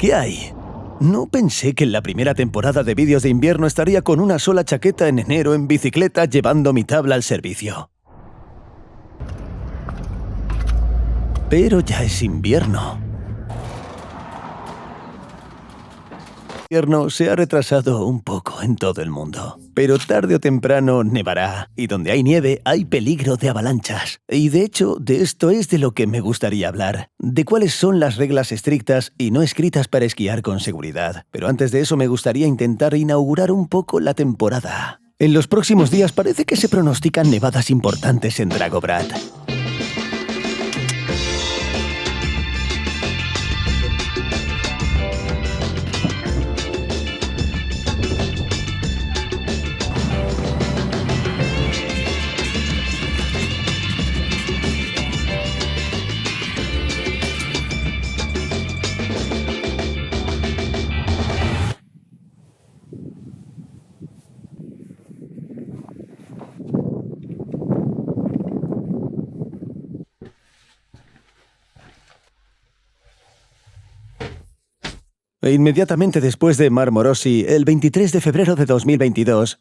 ¿Qué hay? No pensé que en la primera temporada de vídeos de invierno estaría con una sola chaqueta en enero en bicicleta llevando mi tabla al servicio. Pero ya es invierno. El invierno se ha retrasado un poco en todo el mundo. Pero tarde o temprano nevará, y donde hay nieve hay peligro de avalanchas. Y de hecho, de esto es de lo que me gustaría hablar. De cuáles son las reglas estrictas y no escritas para esquiar con seguridad. Pero antes de eso me gustaría intentar inaugurar un poco la temporada. En los próximos días parece que se pronostican nevadas importantes en Dragobrat. Inmediatamente después de Mar Morosi, el 23 de febrero de 2022,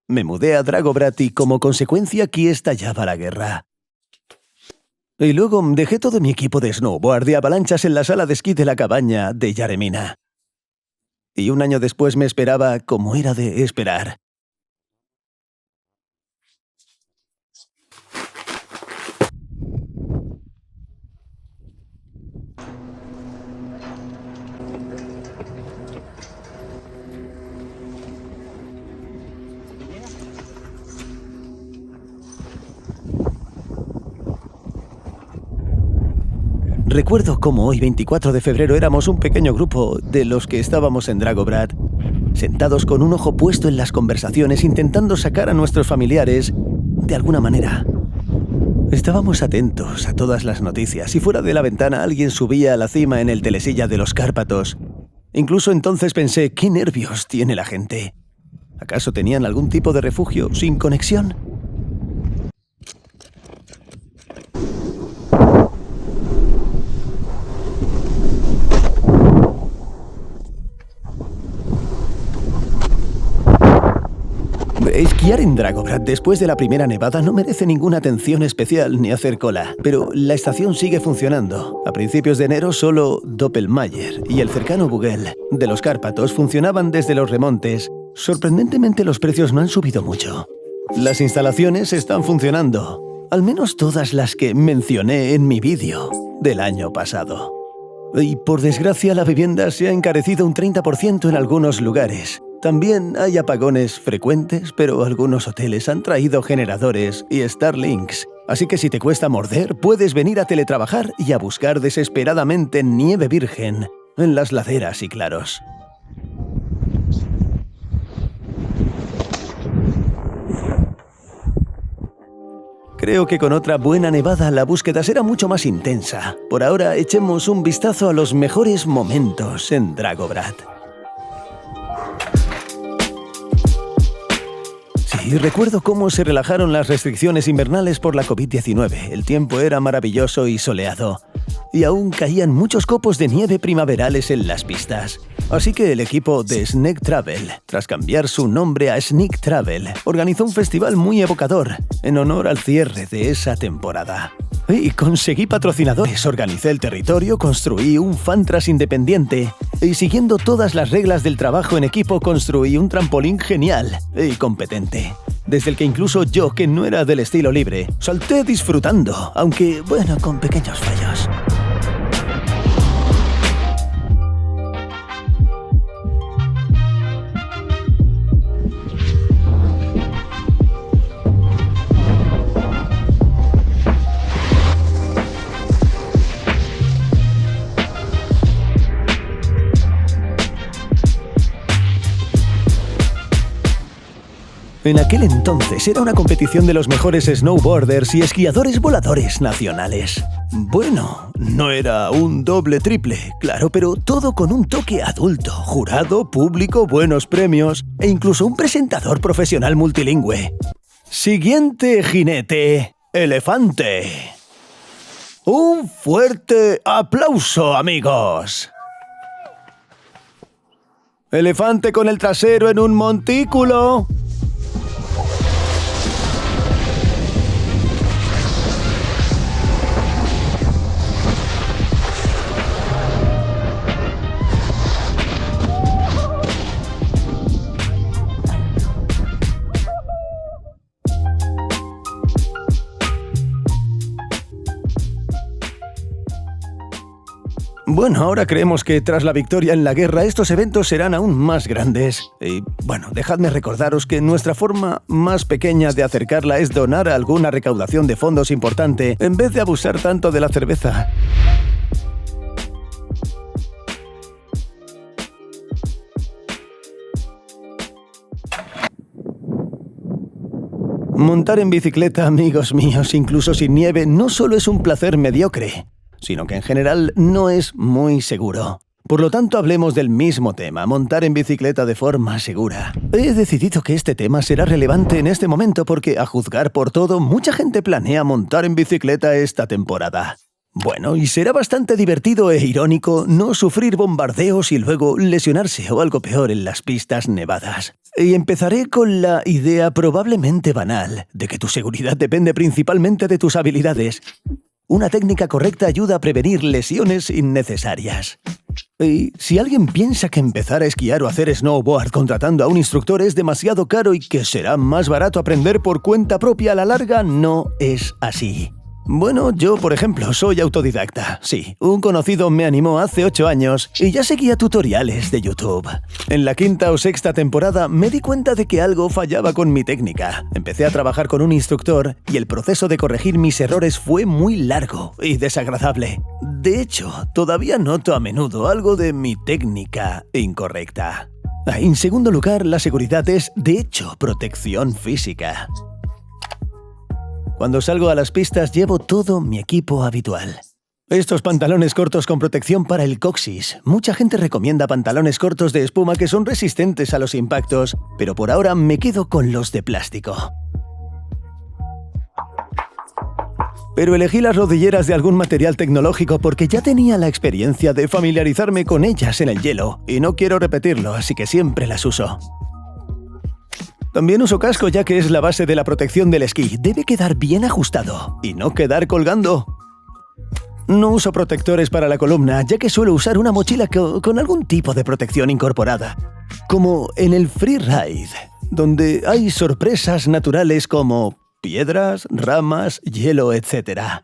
me mudé a Dragobrat y como consecuencia aquí estallaba la guerra. Y luego dejé todo mi equipo de snowboard y avalanchas en la sala de esquí de la cabaña de Yaremina. Y un año después me esperaba como era de esperar. Recuerdo cómo hoy, 24 de febrero, éramos un pequeño grupo de los que estábamos en Dragobrat, sentados con un ojo puesto en las conversaciones, intentando sacar a nuestros familiares de alguna manera. Estábamos atentos a todas las noticias y fuera de la ventana alguien subía a la cima en el telesilla de los Cárpatos. Incluso entonces pensé, ¿qué nervios tiene la gente? ¿Acaso tenían algún tipo de refugio sin conexión? Esquiar en Dragobrat después de la primera nevada no merece ninguna atención especial ni hacer cola, pero la estación sigue funcionando. A principios de enero solo Doppelmayr y el cercano Bugel de los Cárpatos funcionaban desde los remontes. Sorprendentemente los precios no han subido mucho. Las instalaciones están funcionando, al menos todas las que mencioné en mi vídeo del año pasado. Y por desgracia la vivienda se ha encarecido un 30% en algunos lugares. También hay apagones frecuentes, pero algunos hoteles han traído generadores y Starlinks. Así que si te cuesta morder, puedes venir a teletrabajar y a buscar desesperadamente nieve virgen en las laderas y claros. Creo que con otra buena nevada la búsqueda será mucho más intensa. Por ahora, echemos un vistazo a los mejores momentos en Dragobrat. Sí, recuerdo cómo se relajaron las restricciones invernales por la COVID-19. El tiempo era maravilloso y soleado. Y aún caían muchos copos de nieve primaverales en las pistas. Así que el equipo de Sneak Travel, tras cambiar su nombre a Sneak Travel, organizó un festival muy evocador en honor al cierre de esa temporada. Y conseguí patrocinadores, organicé el territorio, construí un Fantras independiente y siguiendo todas las reglas del trabajo en equipo construí un trampolín genial y competente. Desde el que incluso yo, que no era del estilo libre, salté disfrutando, aunque, bueno, con pequeños fallos. En aquel entonces era una competición de los mejores snowboarders y esquiadores voladores nacionales. Bueno, no era un doble triple, claro, pero todo con un toque adulto, jurado, público, buenos premios e incluso un presentador profesional multilingüe. Siguiente jinete, elefante. Un fuerte aplauso, amigos. Elefante con el trasero en un montículo. Bueno, ahora creemos que tras la victoria en la guerra estos eventos serán aún más grandes. Y bueno, dejadme recordaros que nuestra forma más pequeña de acercarla es donar alguna recaudación de fondos importante en vez de abusar tanto de la cerveza. Montar en bicicleta, amigos míos, incluso sin nieve, no solo es un placer mediocre, sino que en general no es muy seguro. Por lo tanto, hablemos del mismo tema, montar en bicicleta de forma segura. He decidido que este tema será relevante en este momento porque, a juzgar por todo, mucha gente planea montar en bicicleta esta temporada. Bueno, y será bastante divertido e irónico no sufrir bombardeos y luego lesionarse o algo peor en las pistas nevadas. Y empezaré con la idea probablemente banal de que tu seguridad depende principalmente de tus habilidades. Una técnica correcta ayuda a prevenir lesiones innecesarias. Y si alguien piensa que empezar a esquiar o hacer snowboard contratando a un instructor es demasiado caro y que será más barato aprender por cuenta propia a la larga, no es así. Bueno, yo, por ejemplo, soy autodidacta. Sí, un conocido me animó hace 8 años y ya seguía tutoriales de YouTube. En la 5ª o 6ª temporada me di cuenta de que algo fallaba con mi técnica. Empecé a trabajar con un instructor y el proceso de corregir mis errores fue muy largo y desagradable. De hecho, todavía noto a menudo algo de mi técnica incorrecta. En segundo lugar, la seguridad es, de hecho, protección física. Cuando salgo a las pistas llevo todo mi equipo habitual. Estos pantalones cortos con protección para el coxis. Mucha gente recomienda pantalones cortos de espuma que son resistentes a los impactos, pero por ahora me quedo con los de plástico. Pero elegí las rodilleras de algún material tecnológico porque ya tenía la experiencia de familiarizarme con ellas en el hielo y no quiero repetirlo, así que siempre las uso. También uso casco ya que es la base de la protección del esquí. Debe quedar bien ajustado y no quedar colgando. No uso protectores para la columna ya que suelo usar una mochila con algún tipo de protección incorporada. Como en el freeride, donde hay sorpresas naturales como piedras, ramas, hielo, etc.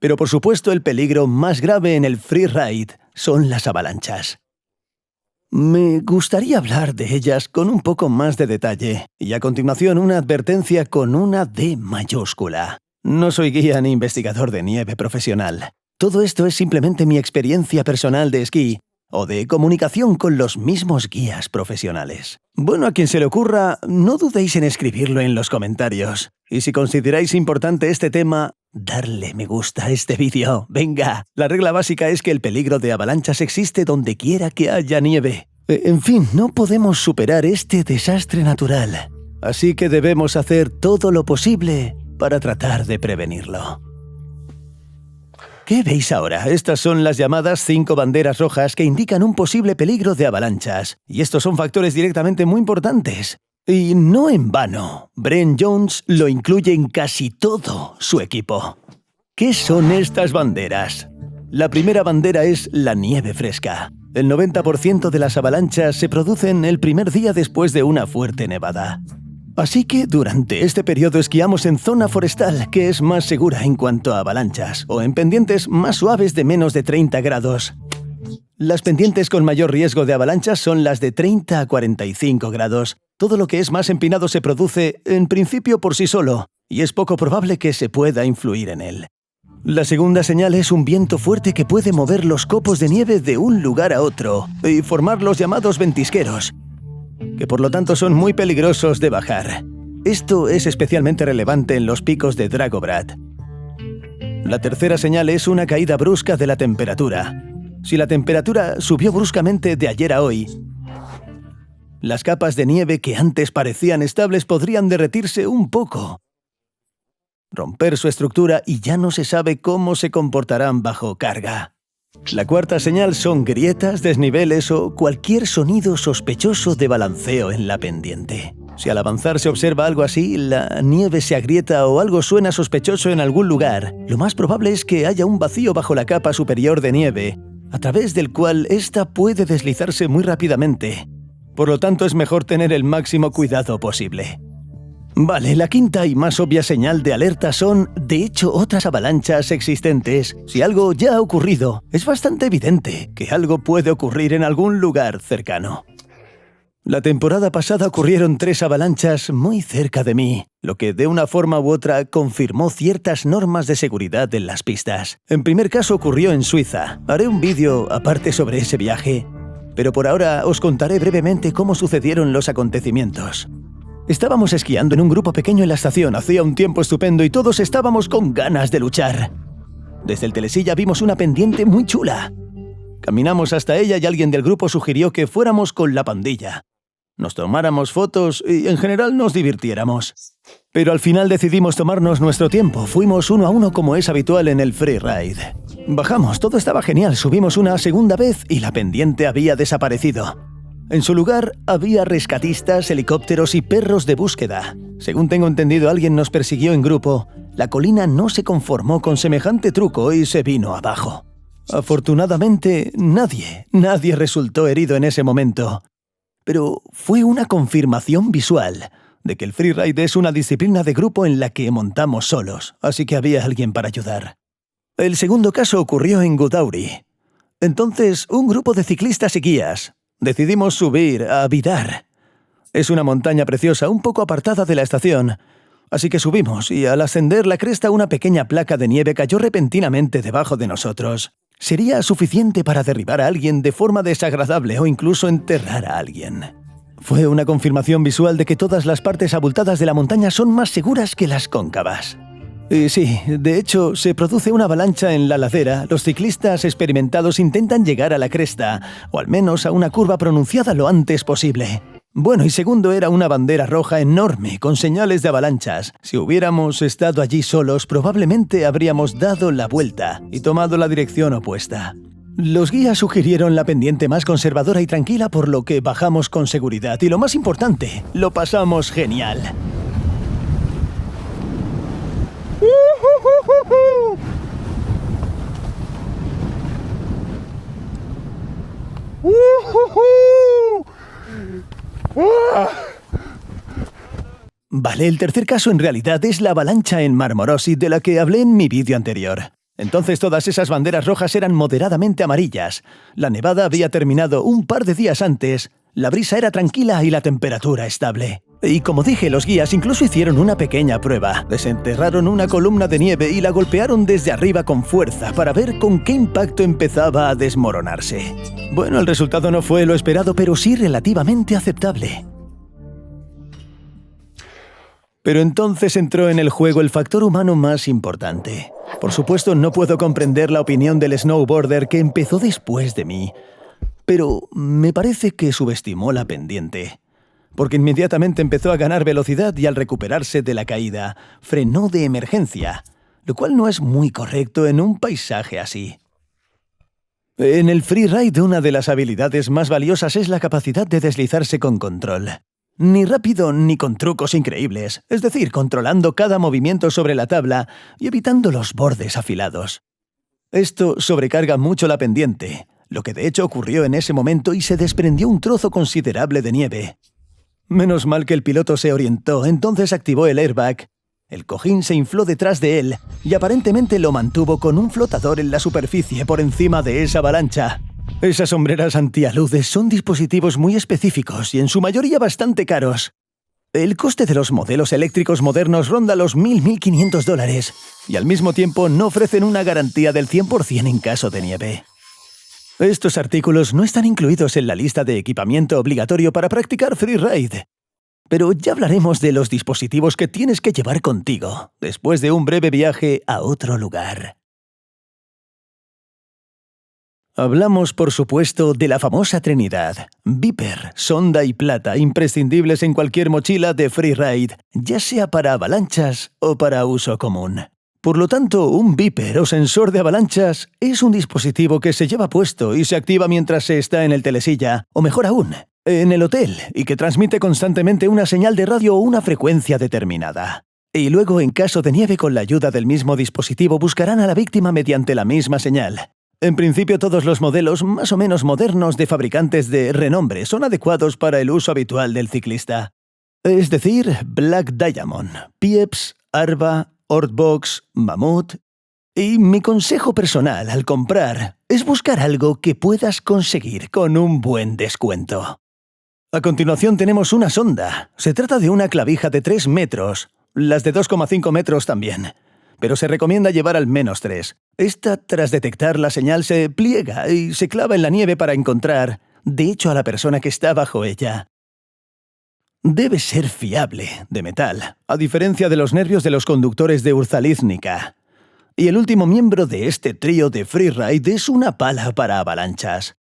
Pero por supuesto el peligro más grave en el freeride son las avalanchas. Me gustaría hablar de ellas con un poco más de detalle, y a continuación una advertencia con una D mayúscula. No soy guía ni investigador de nieve profesional. Todo esto es simplemente mi experiencia personal de esquí, o de comunicación con los mismos guías profesionales. Bueno, a quien se le ocurra, no dudéis en escribirlo en los comentarios. Y si consideráis importante este tema, darle me gusta a este vídeo. ¡Venga! La regla básica es que el peligro de avalanchas existe donde quiera que haya nieve. En fin, no podemos superar este desastre natural. Así que debemos hacer todo lo posible para tratar de prevenirlo. ¿Qué veis ahora? Estas son las llamadas 5 banderas rojas que indican un posible peligro de avalanchas. Y estos son factores directamente muy importantes. Y no en vano, Brent Jones lo incluye en casi todo su equipo. ¿Qué son estas banderas? La primera bandera es la nieve fresca. El 90% de las avalanchas se producen el primer día después de una fuerte nevada. Así que durante este periodo esquiamos en zona forestal, que es más segura en cuanto a avalanchas, o en pendientes más suaves de menos de 30 grados. Las pendientes con mayor riesgo de avalanchas son las de 30 a 45 grados. Todo lo que es más empinado se produce, en principio, por sí solo, y es poco probable que se pueda influir en él. La segunda señal es un viento fuerte que puede mover los copos de nieve de un lugar a otro y formar los llamados ventisqueros, que por lo tanto son muy peligrosos de bajar. Esto es especialmente relevante en los picos de Dragobrat. La tercera señal es una caída brusca de la temperatura. Si la temperatura subió bruscamente de ayer a hoy, las capas de nieve que antes parecían estables podrían derretirse un poco, romper su estructura y ya no se sabe cómo se comportarán bajo carga. La cuarta señal son grietas, desniveles o cualquier sonido sospechoso de balanceo en la pendiente. Si al avanzar se observa algo así, la nieve se agrieta o algo suena sospechoso en algún lugar, lo más probable es que haya un vacío bajo la capa superior de nieve, a través del cual ésta puede deslizarse muy rápidamente. Por lo tanto, es mejor tener el máximo cuidado posible. Vale, la quinta y más obvia señal de alerta son, de hecho, otras avalanchas existentes. Si algo ya ha ocurrido, es bastante evidente que algo puede ocurrir en algún lugar cercano. La temporada pasada ocurrieron 3 avalanchas muy cerca de mí, lo que de una forma u otra confirmó ciertas normas de seguridad en las pistas. En primer caso ocurrió en Suiza. Haré un vídeo aparte sobre ese viaje, pero por ahora os contaré brevemente cómo sucedieron los acontecimientos. Estábamos esquiando en un grupo pequeño en la estación, hacía un tiempo estupendo y todos estábamos con ganas de luchar. Desde el telesilla vimos una pendiente muy chula. Caminamos hasta ella y alguien del grupo sugirió que fuéramos con la pandilla. Nos tomáramos fotos y en general nos divirtiéramos. Pero al final decidimos tomarnos nuestro tiempo, fuimos 1 a 1 como es habitual en el freeride. Bajamos, todo estaba genial, subimos una segunda vez y la pendiente había desaparecido. En su lugar, había rescatistas, helicópteros y perros de búsqueda. Según tengo entendido, alguien nos persiguió en grupo. La colina no se conformó con semejante truco y se vino abajo. Afortunadamente, nadie resultó herido en ese momento. Pero fue una confirmación visual de que el freeride es una disciplina de grupo en la que montamos solos, así que había alguien para ayudar. El segundo caso ocurrió en Gudauri. Entonces, un grupo de ciclistas y guías decidimos subir a Vidar. Es una montaña preciosa, un poco apartada de la estación. Así que subimos y al ascender la cresta una pequeña placa de nieve cayó repentinamente debajo de nosotros. Sería suficiente para derribar a alguien de forma desagradable o incluso enterrar a alguien. Fue una confirmación visual de que todas las partes abultadas de la montaña son más seguras que las cóncavas. Y sí, de hecho, se produce una avalancha en la ladera. Los ciclistas experimentados intentan llegar a la cresta, o al menos a una curva pronunciada lo antes posible. Bueno, y segundo era una bandera roja enorme con señales de avalanchas. Si hubiéramos estado allí solos, probablemente habríamos dado la vuelta y tomado la dirección opuesta. Los guías sugirieron la pendiente más conservadora y tranquila, por lo que bajamos con seguridad y lo más importante, lo pasamos genial. Vale, el tercer caso en realidad es la avalancha en Marmorosi de la que hablé en mi vídeo anterior. Entonces todas esas banderas rojas eran moderadamente amarillas. La nevada había terminado un par de días antes, la brisa era tranquila y la temperatura estable. Y como dije, los guías incluso hicieron una pequeña prueba. Desenterraron una columna de nieve y la golpearon desde arriba con fuerza para ver con qué impacto empezaba a desmoronarse. Bueno, el resultado no fue lo esperado, pero sí relativamente aceptable. Pero entonces entró en el juego el factor humano más importante. Por supuesto, no puedo comprender la opinión del snowboarder que empezó después de mí, pero me parece que subestimó la pendiente, porque inmediatamente empezó a ganar velocidad y al recuperarse de la caída, frenó de emergencia, lo cual no es muy correcto en un paisaje así. En el freeride, una de las habilidades más valiosas es la capacidad de deslizarse con control. Ni rápido ni con trucos increíbles, es decir, controlando cada movimiento sobre la tabla y evitando los bordes afilados. Esto sobrecarga mucho la pendiente, lo que de hecho ocurrió en ese momento y se desprendió un trozo considerable de nieve. Menos mal que el piloto se orientó, entonces activó el airbag. El cojín se infló detrás de él y aparentemente lo mantuvo con un flotador en la superficie por encima de esa avalancha. Esas sombreras antialudes son dispositivos muy específicos y en su mayoría bastante caros. El coste de los modelos eléctricos modernos ronda los $1.000–1.500 y al mismo tiempo no ofrecen una garantía del 100% en caso de nieve. Estos artículos no están incluidos en la lista de equipamiento obligatorio para practicar freeride. Pero ya hablaremos de los dispositivos que tienes que llevar contigo después de un breve viaje a otro lugar. Hablamos, por supuesto, de la famosa Trinidad: Viper, sonda y plata, imprescindibles en cualquier mochila de freeride, ya sea para avalanchas o para uso común. Por lo tanto, un beeper o sensor de avalanchas es un dispositivo que se lleva puesto y se activa mientras se está en el telesilla, o mejor aún, en el hotel, y que transmite constantemente una señal de radio o una frecuencia determinada. Y luego, en caso de nieve, con la ayuda del mismo dispositivo, buscarán a la víctima mediante la misma señal. En principio, todos los modelos más o menos modernos de fabricantes de renombre son adecuados para el uso habitual del ciclista. Es decir, Black Diamond, Pieps, Arva, Ortbox, Mammoth. Y mi consejo personal al comprar es buscar algo que puedas conseguir con un buen descuento. A continuación tenemos una sonda. Se trata de una clavija de 3 metros, las de 2,5 metros también, pero se recomienda llevar al menos 3. Esta, tras detectar la señal, se pliega y se clava en la nieve para encontrar, de hecho, a la persona que está bajo ella. Debe ser fiable, de metal, a diferencia de los nervios de los conductores de Urzaliznica. Y el último miembro de este trío de freeride es una pala para avalanchas.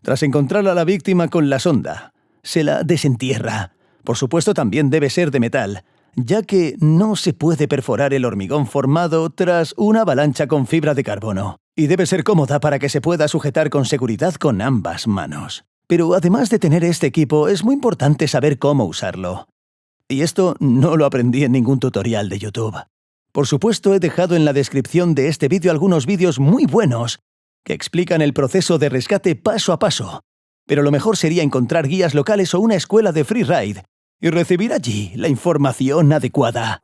Tras encontrar a la víctima con la sonda, se la desentierra. Por supuesto, también debe ser de metal, ya que no se puede perforar el hormigón formado tras una avalancha con fibra de carbono, y debe ser cómoda para que se pueda sujetar con seguridad con ambas manos. Pero además de tener este equipo, es muy importante saber cómo usarlo. Y esto no lo aprendí en ningún tutorial de YouTube. Por supuesto, he dejado en la descripción de este vídeo algunos vídeos muy buenos que explican el proceso de rescate paso a paso. Pero lo mejor sería encontrar guías locales o una escuela de freeride y recibir allí la información adecuada.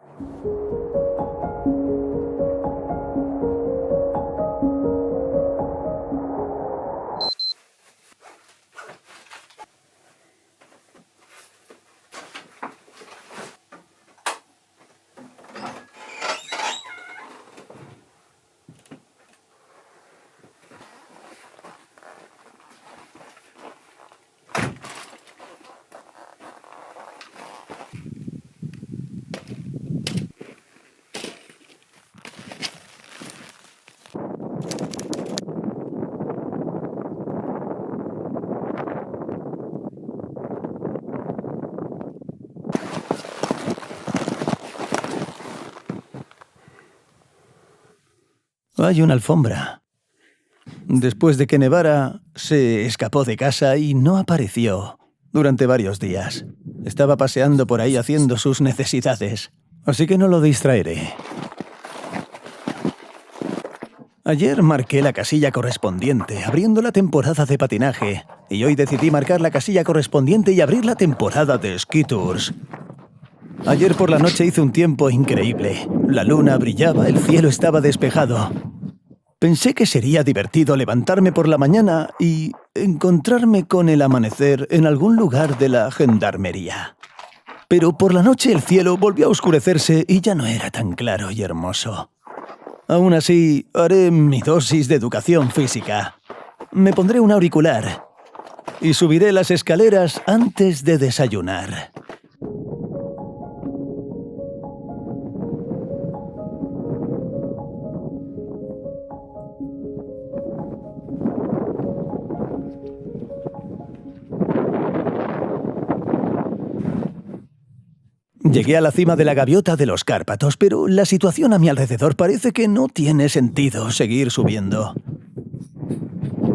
Hay una alfombra. Después de que nevara, se escapó de casa y no apareció durante varios días. Estaba paseando por ahí haciendo sus necesidades, así que no lo distraeré. Ayer marqué la casilla correspondiente, abriendo la temporada de patinaje, y hoy decidí marcar la casilla correspondiente y abrir la temporada de Ski Tours. Ayer por la noche hizo un tiempo increíble. La luna brillaba, el cielo estaba despejado. Pensé que sería divertido levantarme por la mañana y encontrarme con el amanecer en algún lugar de la gendarmería. Pero por la noche el cielo volvió a oscurecerse y ya no era tan claro y hermoso. Aún así, haré mi dosis de educación física. Me pondré un auricular y subiré las escaleras antes de desayunar. Llegué a la cima de la gaviota de los Cárpatos, pero la situación a mi alrededor parece que no tiene sentido seguir subiendo.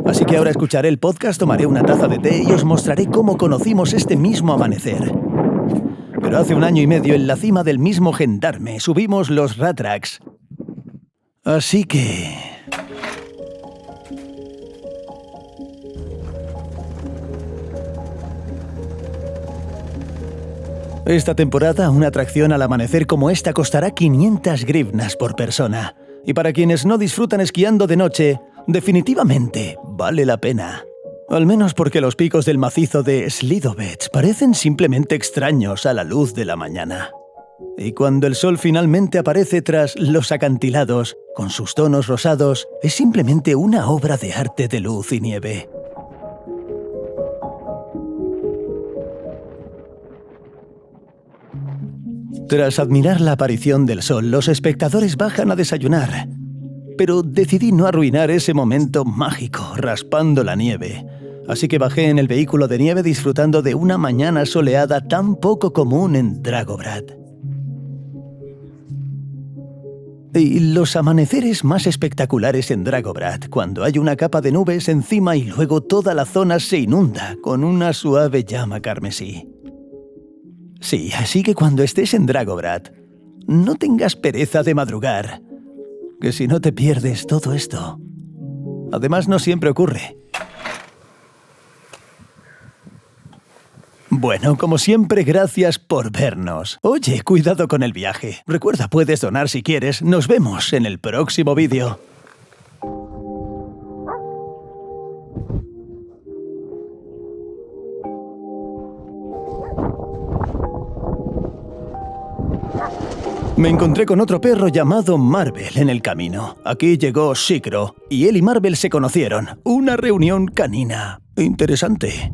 Así que ahora escucharé el podcast, tomaré una taza de té y os mostraré cómo conocimos este mismo amanecer. Pero hace 1 año y medio, en la cima del mismo gendarme, subimos los Ratraks. Así que... esta temporada, una atracción al amanecer como esta costará 500 grivnas por persona. Y para quienes no disfrutan esquiando de noche, definitivamente vale la pena. Al menos porque los picos del macizo de Slidovets parecen simplemente extraños a la luz de la mañana. Y cuando el sol finalmente aparece tras los acantilados, con sus tonos rosados, es simplemente una obra de arte de luz y nieve. Tras admirar la aparición del sol, los espectadores bajan a desayunar. Pero decidí no arruinar ese momento mágico, raspando la nieve. Así que bajé en el vehículo de nieve disfrutando de una mañana soleada tan poco común en Dragobrat. Y los amaneceres más espectaculares en Dragobrat, cuando hay una capa de nubes encima y luego toda la zona se inunda con una suave llama carmesí. Sí, así que cuando estés en Dragobrat, no tengas pereza de madrugar, que si no te pierdes todo esto. Además, no siempre ocurre. Bueno, como siempre, gracias por vernos. Oye, cuidado con el viaje. Recuerda, puedes donar si quieres. Nos vemos en el próximo vídeo. Me encontré con otro perro llamado Marvel en el camino. Aquí llegó Shikro, y él y Marvel se conocieron. Una reunión canina. Interesante.